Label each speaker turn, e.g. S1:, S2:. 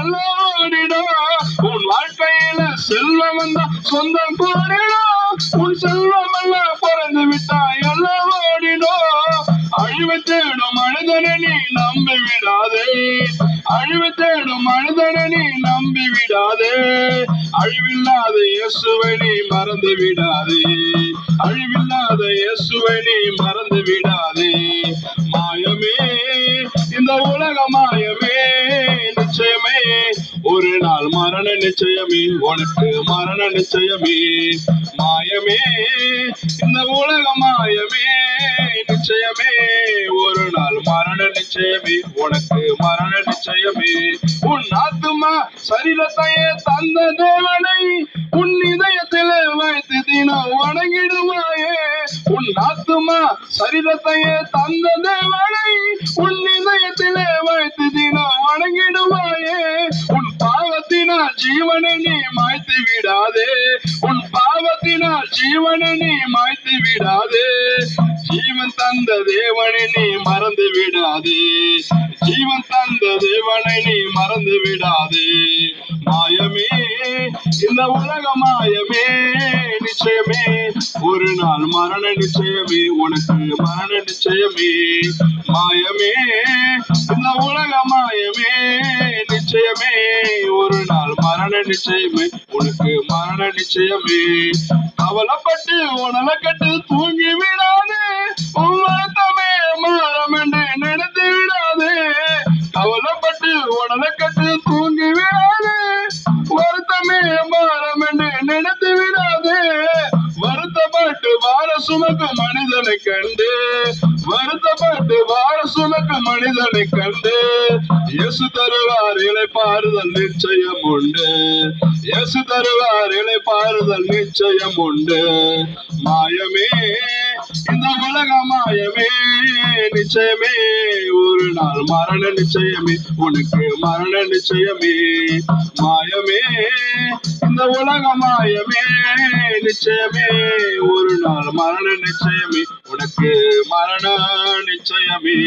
S1: எல்லாம் ஓடிடும். உன் வாழ்க்கையில செல்வம் வந்தா சொந்தம் கூடிடும். உன் செல்வம் எல்லாம் பிறந்து விட்டா எல்லாம் ஓடிடும். அழிவு தேடும் மனிதனை நீ நம்பி விடாதே. அழிவு தேடும் மனிதனை நீ நம்பி விடாதே. அழிவில்லாத இயேசுவை நீ மறந்து விடாதே. அழிவில்லாத இயேசுவை நீ மறந்து விடாதே. மாயமே இந்த உலக மாயமே, நிச்சயமே ஒரு நாள் மரண நிச்சயமே, உனக்கு மரண நிச்சயமே. மாயமே இந்த உலக மாயமே, நிச்சயமே ஒரு நாள் மரண நிச்சயமே, உனக்கு மரண நிச்சயமே. உன் ஆத்துமா சரீரத்தையே தந்த தேவனை உன் இதயத்திலே வைத்து தினம் வணங்கிடுவாயே. உன் ஆத்துமா சரீரத்தையே தந்த தேவனை உன் இதயத்திலே வைத்து தினம் வணங்கிடுவாயே. உன் பாவத்தினால் ஜீவனை நீ மாய்த்து விடாதே. உன் பாவத்தினால் ஜீவனை நீ மாய்த்து விடாதே. ஜீவன் தந்த தேவனை நீ மறந்து விடாதே. ஜீவன் தந்த தேவனை நீ மறந்து விடாதே. மாயமே இந்த உலக மாயமே, நிச்சயமே ஒரு நாள் மரண நிச்சயமே, உனக்கு மரண நிச்சயமே. மாயமே இந்த உலக மாயமே, நிச்சயமே ஒரு நாள் மரண நிச்சயமே, உனக்கு மரண நிச்சயமே. கவலைப்பட்டு உணலை கட்டு தூங்கி விடாதே. உன் வருத்தமே மாறம் என்று நினைத்து விடாதே. கவலைப்பட்டு உணலை கட்டு தூங்கி விடாதே. வருத்தமே மாறம் என்று நினைத்து விடாதே. வருத்தப்பட்டு வார சுமக்கு மனிதனை கண்டு, வருத்தப்பட்டு வார சுமக்கு மனிதனை கண்டு, இயேசு தருவார் இளைப்பாறுதல் நிச்சயம் உண்டு. இயேசு தருவார் இளைப்பாறுதல் நிச்சயம் உண்டு. மாயமே இந்த உலக மாயமே, நிச்சயமே ஒரு நாள் மரண நிச்சயமே, உனக்கு மரண நிச்சயமே. மாயமே இந்த உலக மாயமே, நிச்சயமே ஒரு நாள் மரண நிச்சயமே, உனக்கு மரண நிச்சயமே.